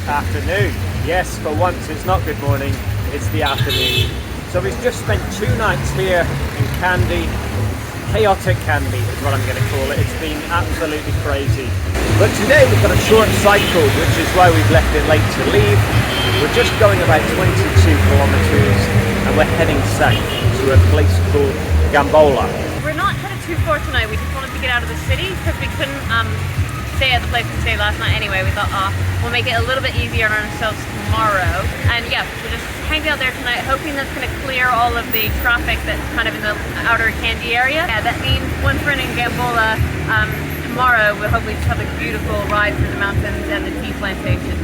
Afternoon. Yes, for once it's not good morning, it's the afternoon. So we've just spent 2 nights here in Kandy. Chaotic Kandy is what I'm going to call it. It's been absolutely crazy. But today we've got a short cycle, which is why we've left it late to leave. We're just going about 22 kilometers and we're heading south to a place called Gampola. We're not headed too far tonight. We just wanted to get out of the city because we couldn't stay at the place we stayed last night anyway. We thought, we'll make it a little bit easier on ourselves tomorrow. And yeah, we're just hanging out there tonight, hoping that's going to clear all of the traffic that's kind of in the outer Kandy area. Yeah, that means once we're in Gampola tomorrow, we'll hopefully just have a beautiful ride through the mountains and the tea plantations.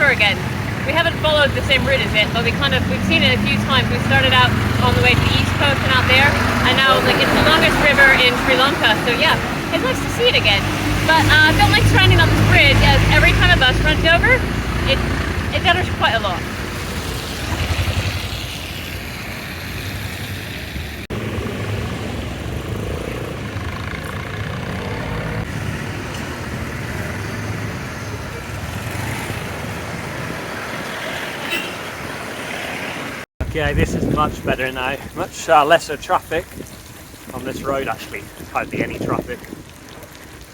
Again. We haven't followed the same route as it, but we've seen it a few times. We started out on the way to the east coast and out there, and now it's the longest river in Sri Lanka. So yeah, it's nice to see it again. But I don't like standing on this bridge, as every time a bus runs over, it gutters quite a lot. Okay, this is much better now. Much lesser traffic on this road, actually. Hardly any traffic.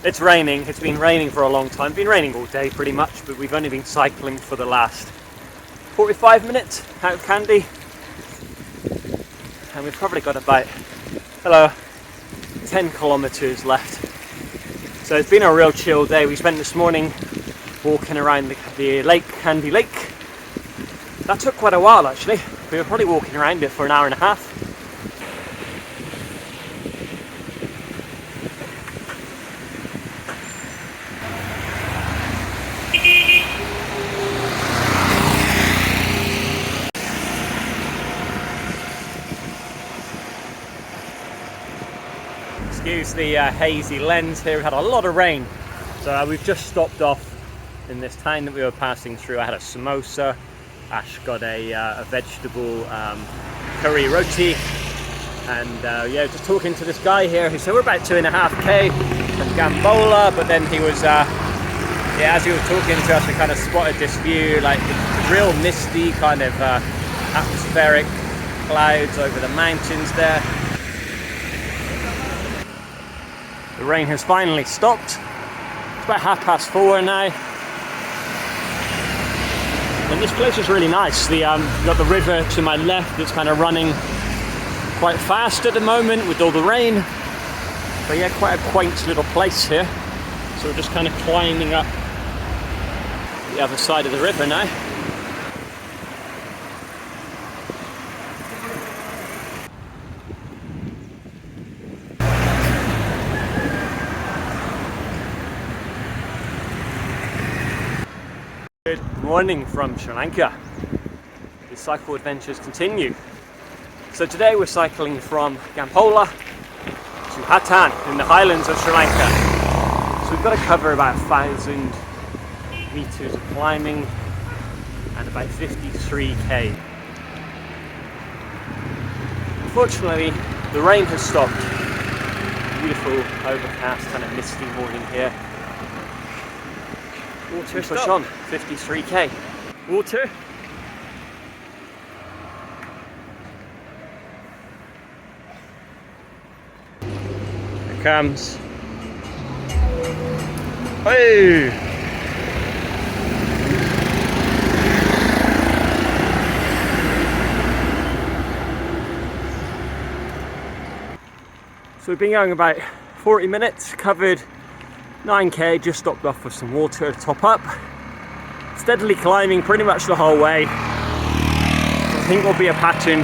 It's raining. It's been raining for a long time. It's been raining all day pretty much, but we've only been cycling for the last 45 minutes out of Kandy. And we've probably got about, 10 kilometers left. So it's been a real chill day. We spent this morning walking around the lake, Kandy Lake. That took quite a while actually. We were probably walking around it for an hour and a half. Excuse the hazy lens here. We've had a lot of rain. So we've just stopped off in this town that we were passing through. I had a samosa. Ash got a vegetable curry roti, and yeah, just talking to this guy here who said we're about 2.5k from Gampola, but then he was yeah, as he was talking to us, we kind of spotted this view, like real misty kind of atmospheric clouds over the mountains there. The rain has finally stopped. It's about 4:30 now. And this place is really nice. Got the river to my left that's kind of running quite fast at the moment with all the rain. But yeah, quite a quaint little place here. So we're just kind of climbing up the other side of the river now. Good morning from Sri Lanka. The cycle adventures continue. So today we're cycling from Gampola to Hatton in the highlands of Sri Lanka. So we've got to cover about 1,000 meters of climbing and about 53k. Unfortunately, the rain has stopped. Beautiful overcast, kind of misty morning here. Water, push on, 53k. Water. Here comes. Hey! So we've been going about 40 minutes, covered 9k, just stopped off for some water to top up. Steadily climbing pretty much the whole way. I think will be a pattern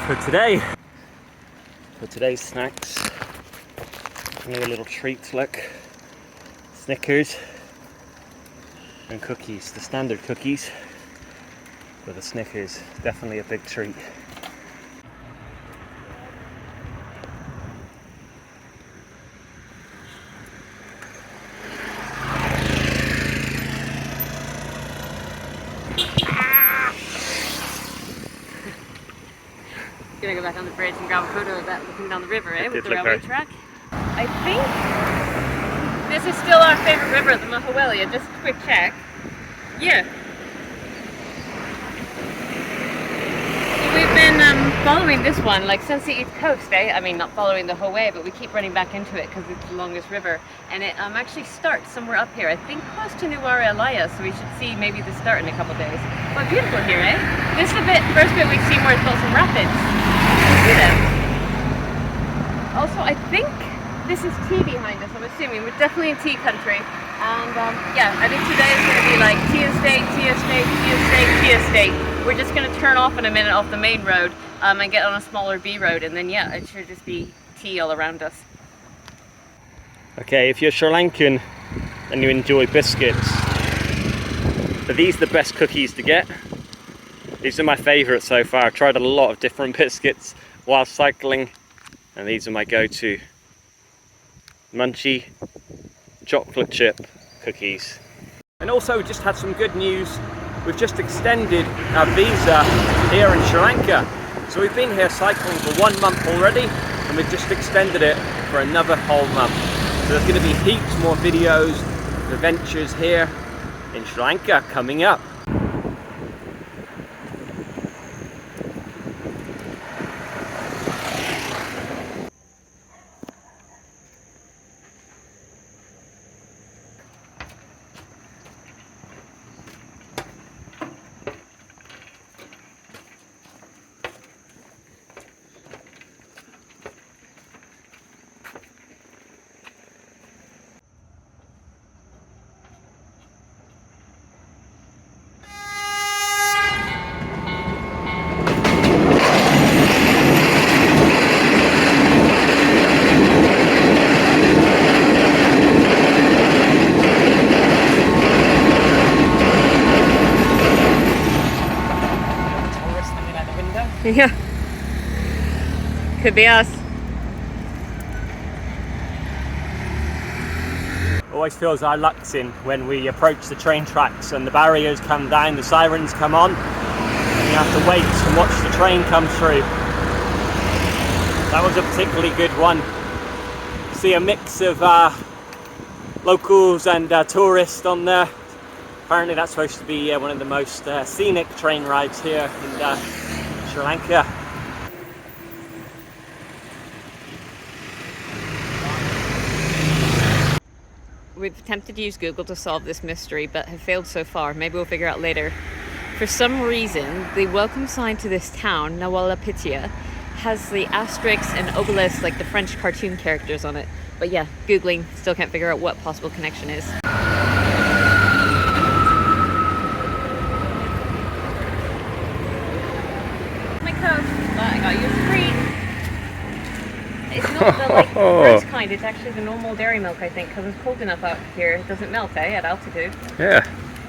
for today. For today's snacks, another little treat, look. Snickers and cookies, the standard cookies, but the Snickers, definitely a big treat. gonna go back on the bridge and grab a photo of that looking down the river, eh? With the look railway track. I think this is still our favorite river, the Mahawelia. Just a quick check. Yeah. We've been following this one, like since the east coast, eh? I mean, not following the whole way, but we keep running back into it because it's the longest river. And it actually starts somewhere up here, I think close to Nuwara Elaya, so we should see maybe the start in a couple days. But beautiful here, eh? This is the first bit we've seen where it's got some rapids. You can see them. Also, I think this is tea behind us, I'm assuming. We're definitely in tea country. And yeah, I think today is going to be like tea estate, tea estate, tea estate, tea estate. We're just going to turn off in a minute off the main road and get on a smaller B road, and then yeah, it should just be tea all around us. Okay, if you're Sri Lankan and you enjoy biscuits, are these the best cookies to get? These are my favourite so far. I've tried a lot of different biscuits while cycling, and these are my go-to. Munchy chocolate chip cookies. And also we just had some good news. We've just extended our visa here in Sri Lanka. So we've been here cycling for 1 month already, and we've just extended it for another whole month. So there's going to be heaps more videos, adventures here in Sri Lanka coming up. Yeah. Could be us. Always feels our luck's in when we approach the train tracks and the barriers come down, the sirens come on, and you have to wait and watch the train come through. That was a particularly good one. See a mix of locals and tourists on there. Apparently that's supposed to be one of the most scenic train rides here in Sri Lanka. We've attempted to use Google to solve this mystery, but have failed so far. Maybe we'll figure out later. For some reason, the welcome sign to this town, Nawalapitia, has the asterisks and obelisks like the French cartoon characters on it. But yeah, Googling, still can't figure out what possible connection is. My coat, I got you a treat. It's not the like gross kind, it's actually the normal dairy milk, I think, because it's cold enough out here. It doesn't melt, eh, at altitude. Yeah.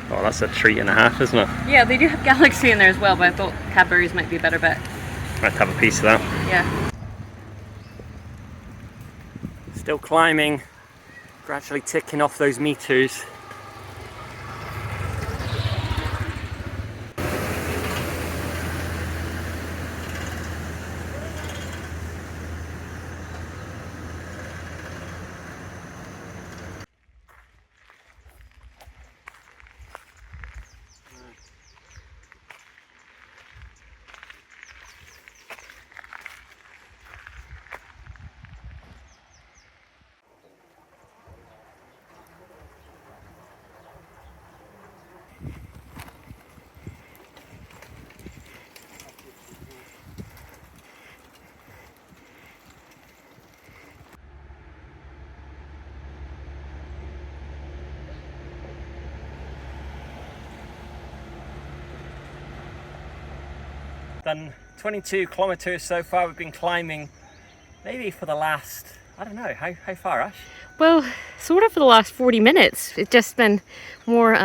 Oh, that's a treat and a half, isn't it? Yeah, they do have Galaxy in there as well, but I thought Cadbury's might be a better bet. Might have a piece of that. Yeah. Still climbing, gradually ticking off those meters. Done 22 kilometers so far. We've been climbing maybe for the last, I don't know, how far, Ash? Well, sort of for the last 40 minutes. It's just been more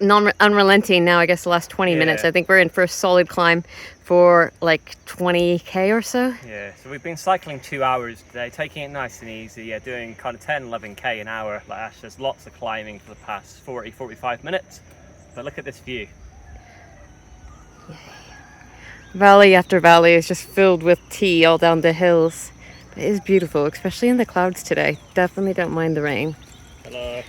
unrelenting now, I guess, the last 20 minutes. I think we're in for a solid climb for like 20k or so. Yeah, so we've been cycling 2 hours today, taking it nice and easy, doing kind of 10, 11k an hour. Like Ash, there's lots of climbing for the past 40, 45 minutes. But look at this view. Valley after valley is just filled with tea all down the hills. It is beautiful, especially in the clouds today. Definitely don't mind the rain. Hello.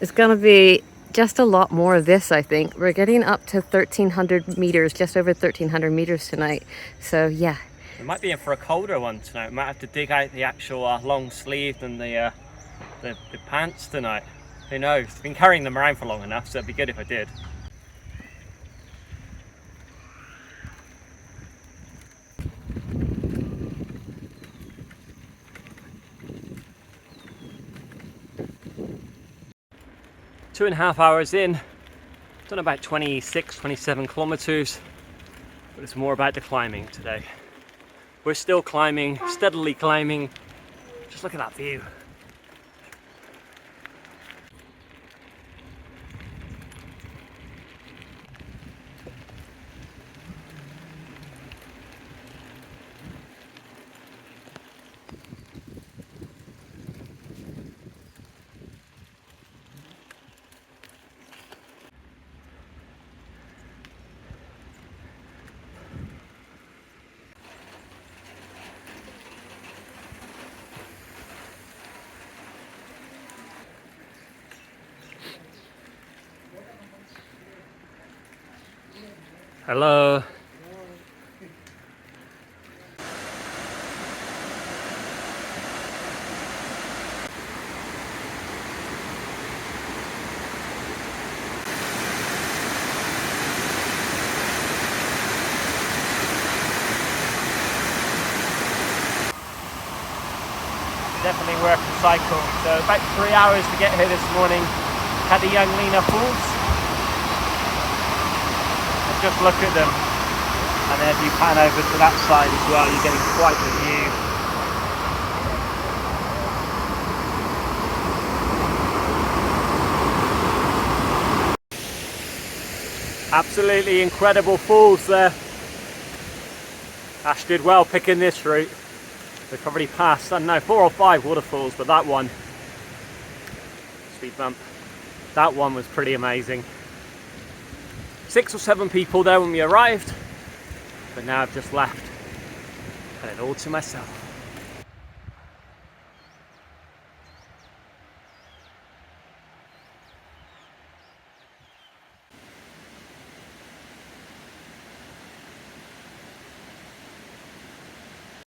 It's gonna be just a lot more of this, I think. We're getting up to 1,300 meters, just over 1,300 meters tonight. So yeah. We might be in for a colder one tonight. We might have to dig out the actual long sleeved and the pants tonight. Who knows? I've been carrying them around for long enough, so it'd be good if I did. Two and a half hours in, done about 26, 27 kilometers, but it's more about the climbing today. We're still climbing, steadily climbing. Just look at that view. Hello. Definitely worth the cycle. So about 3 hours to get here this morning. Had the young Lena Falls. Just look at them, and then if you pan over to that side as well, you're getting quite the view. Absolutely incredible falls there. Ash did well picking this route. We've probably passed, I don't know, 4 or 5 waterfalls, but that one, speed bump, that one was pretty amazing. 6 or 7 people there when we arrived, but now I've just left, had it all to myself.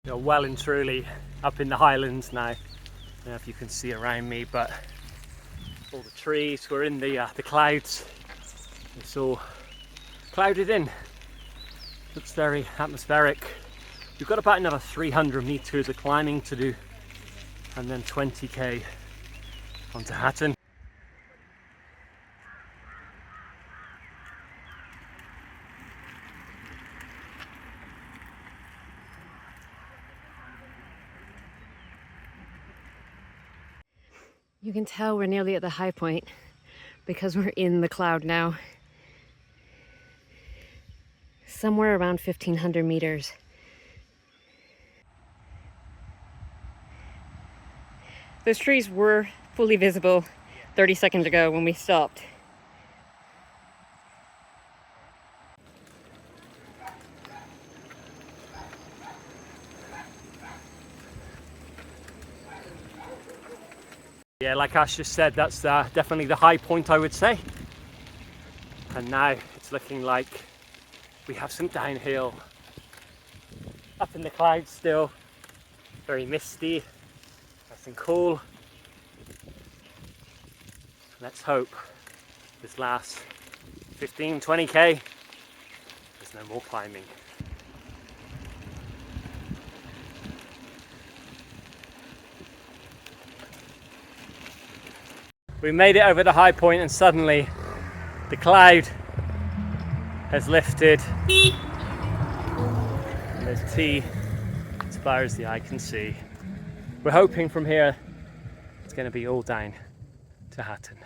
We're well and truly up in the Highlands now. I don't know if you can see around me, but all the trees, we're in the clouds. It's all clouded in. Looks very atmospheric. We've got about another 300 meters of climbing to do, and then 20k onto Hatton. You can tell we're nearly at the high point because we're in the cloud now. Somewhere around 1,500 meters. Those trees were fully visible 30 seconds ago when we stopped. Yeah, like Ash just said, that's definitely the high point, I would say. And now it's looking like we have some downhill. Up in the clouds still, very misty, nice and cool. Let's hope this last 15, 20k, there's no more climbing. We made it over the high point and suddenly the cloud has lifted. And there's tea as far as the eye can see. We're hoping from here it's going to be all down to Hatton.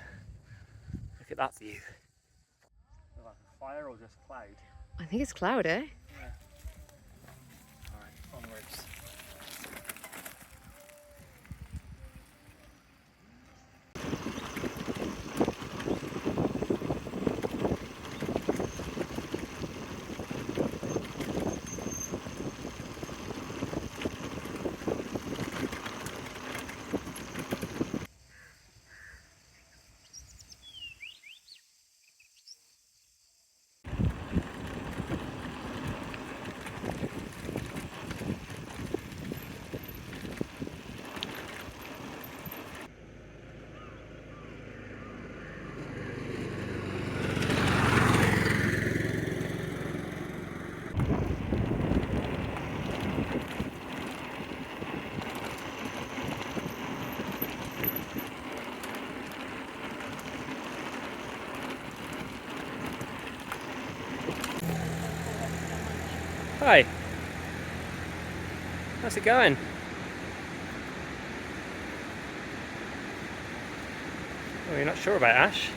Look at that view. Like fire or just cloud? I think it's cloud, eh? Yeah. Alright, onwards. Hi. How's it going? Oh, you're not sure about Ash?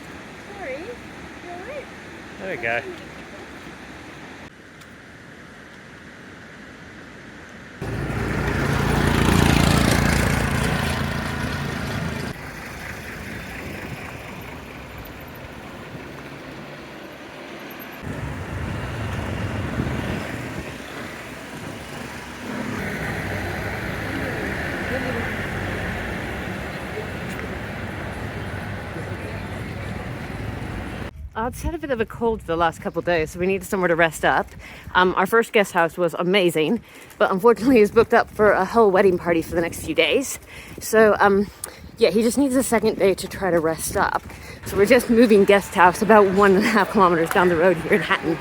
Sorry, you alright? There we go. It's had a bit of a cold the last couple of days, so we needed somewhere to rest up. Our first guest house was amazing, but unfortunately he's booked up for a whole wedding party for the next few days. So yeah, he just needs a second day to try to rest up. So we're just moving guest house about 1.5 kilometers down the road here in Hatton.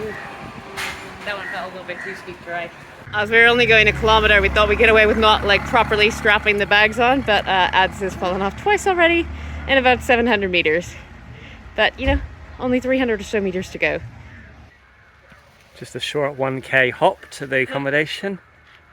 That one felt a little bit too steep to ride. As we were only going a kilometer, we thought we'd get away with not like properly strapping the bags on, but Ads has fallen off twice already in about 700 meters. But you know, only 300 or so meters to go. Just a short 1k hop to the accommodation.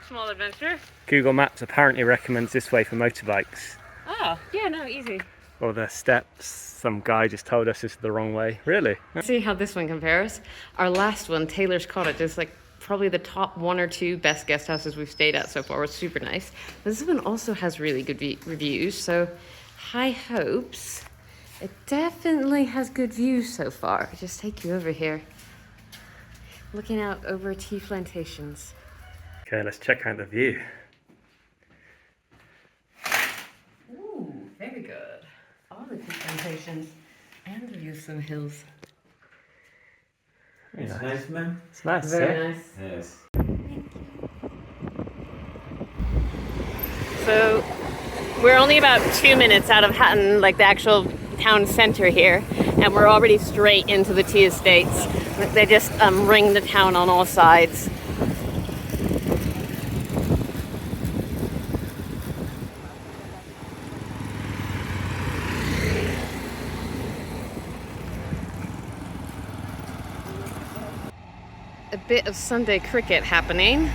Small adventure. Google Maps apparently recommends this way for motorbikes. Oh, yeah, no, easy. Or the steps, some guy just told us this is the wrong way. Really? Let's see how this one compares. Our last one, Taylor's Cottage, is like probably the top 1 or 2 best guest houses we've stayed at so far. It's super nice. This one also has really good reviews, so high hopes. It definitely has good views so far. I'll just take you over here. Looking out over tea plantations. Okay, let's check out the view. Ooh, very good. All the tea plantations and the view of some hills. Very It's nice, man. It's nice, Very nice. Yes. So we're only about 2 minutes out of Hatton, like the actual town center here, and we're already straight into the tea estates. They just ring the town on all sides. A bit of Sunday cricket happening.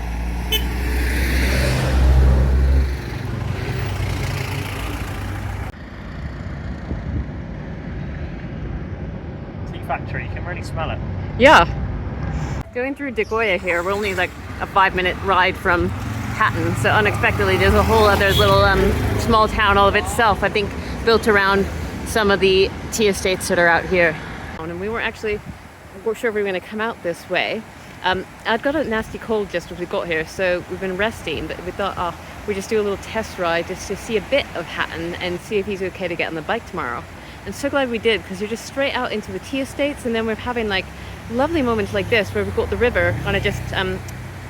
Factory, you can really smell it. Yeah. Going through De Goya here, we're only like a 5-minute ride from Hatton, so unexpectedly there's a whole other little small town all of itself, I think built around some of the tea estates that are out here. And we weren't sure if we were going to come out this way. I'd got a nasty cold just as we got here, so we've been resting, but we thought, we'd just do a little test ride just to see a bit of Hatton and see if he's okay to get on the bike tomorrow. And so glad we did, because you're just straight out into the tea estates, and then we're having like lovely moments like this where we've got the river kind of just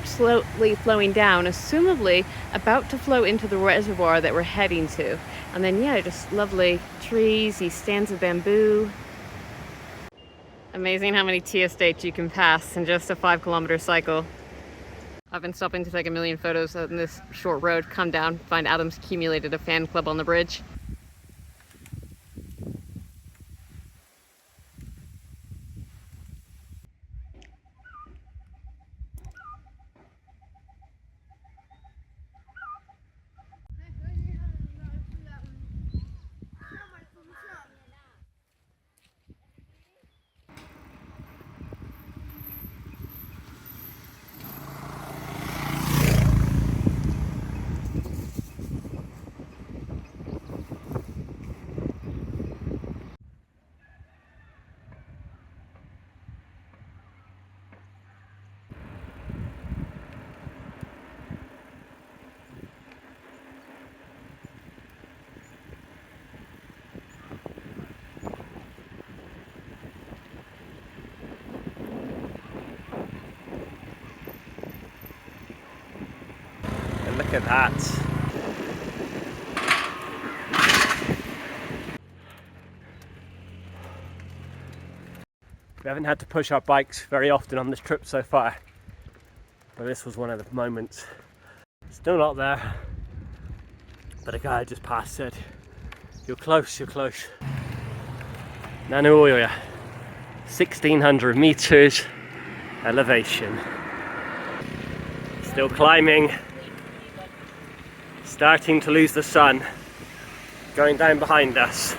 slowly flowing down, assumably about to flow into the reservoir that we're heading to. And then yeah, just lovely trees, these stands of bamboo. Amazing how many tea estates you can pass in just a 5-kilometer cycle. I've been stopping to take a million photos on this short road, come down, find Adam's accumulated a fan club on the bridge. Look at that. We haven't had to push our bikes very often on this trip so far, but this was one of the moments. Still not there, but a guy just passed said, "You're close, you're close." Nanuoya, 1600 meters elevation. Still climbing. Starting to lose the sun. Going down behind us.